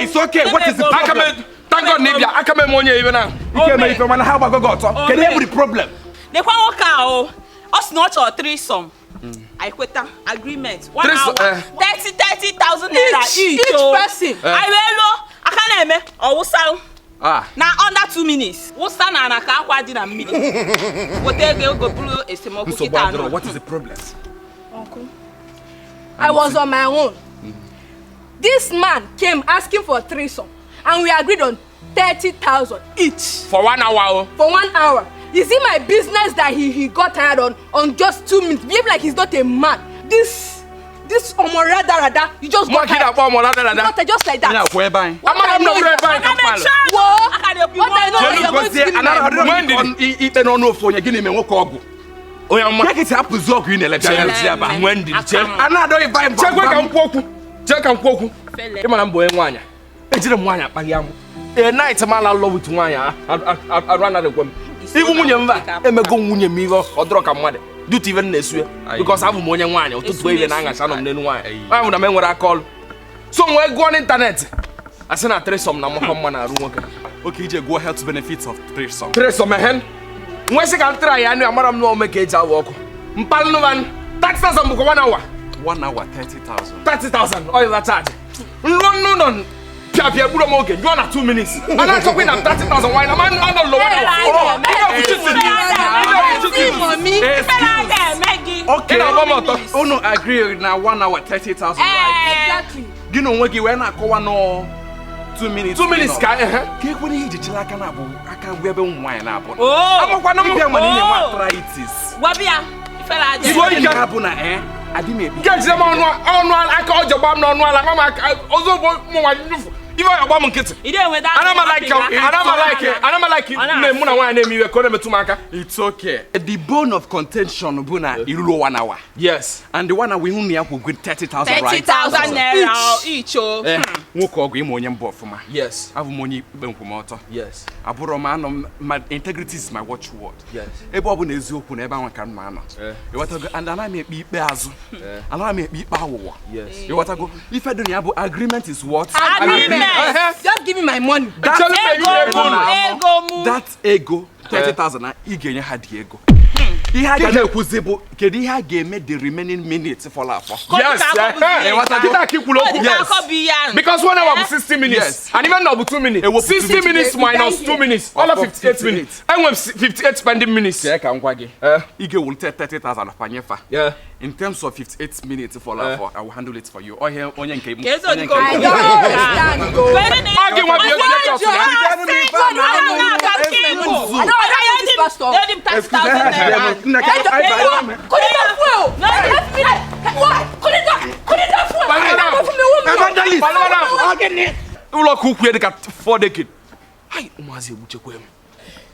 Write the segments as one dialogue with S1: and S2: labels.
S1: It's okay. What is the problem? Thank God, Nibia. I can't money even now. You can't make from how I got. Can you have the problem?
S2: They want to us not or threesome. I quit agreement. 1 hour, 30,000 naira each
S3: person.
S2: I can't make or what's now under 2 minutes. What's that? I can't quite in a minute. What they go blue is the
S1: what is the problem?
S3: Uncle, I was on my own. This man came asking for a threesome, and we agreed on 30,000 each.
S1: For 1 hour?
S3: For 1 hour. Is it my business that he got tired on just 2 minutes? Behave like he's not a man. This Omorada, you just got tired. Not just like that.
S1: I'm night man I love with wanya. I ran out of them. Even when you're back, I'm going to me or drop a mother. Do it even this way because I have money and wine or to play the anger son of the wine. I would remember what I call. Somewhere go on internet. I send a threesome now. Okay, go health benefits of threesome. Threesome, man. Once I can try, I know I'm not making it. I walk. Mpalnovan, tax us 1 hour. 1 hour, 30,000. 30,000. Oil that charge. No. Pia Budo Moke, you want 2 minutes. I'm not talking about 30,000 wine. I'm not lower. Okay, oh no, I agree now 1 hour 30,000.
S3: Exactly.
S1: You know when you went no 2 minutes. 2 minutes, can when he did like an apple, I can't wear wine apple. I'm going to arthritis.
S2: Wabia,
S1: it's what you can happen, I didn't get them on one. I called your bomb on one. I'm also even your bomb kit. It's okay. The bone of contention, Buna, you 1 hour. Yes. And the 1 hour we only have with 30,000 right?
S2: 30,000 naira each.
S1: Yes. I have money motor. Yes. My integrity is my watchword. Yes. Ebo is open, everyone can man. And I may be Beazu. And I may be power. Yes. You want to go? If I don't have agreement is what?
S3: Agreement. Just give me my money.
S1: That's ego. 30,000. He gained had ego. He had a possible. Can he have made the remaining minutes for laugh? Yes. Because 1 hour was 60 minutes. And even now 2 minutes. 60 minutes minus 2 minutes. All of 58 minutes. And when 58 spending minutes. Ego will take 30,000 of Panyefa. Yeah. In terms of 58 minutes for laugh, I will handle it for you. Oh, here, on your cable.
S3: I don't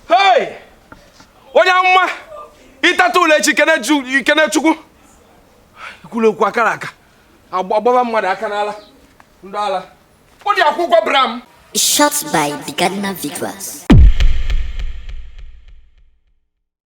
S1: hey! Onyama! Itatu lechi kene Kule kwa karaka. Ababa mwada kanala. Ndala. Odi akwukwo bram.
S4: Shot by the Gardener Vigorous.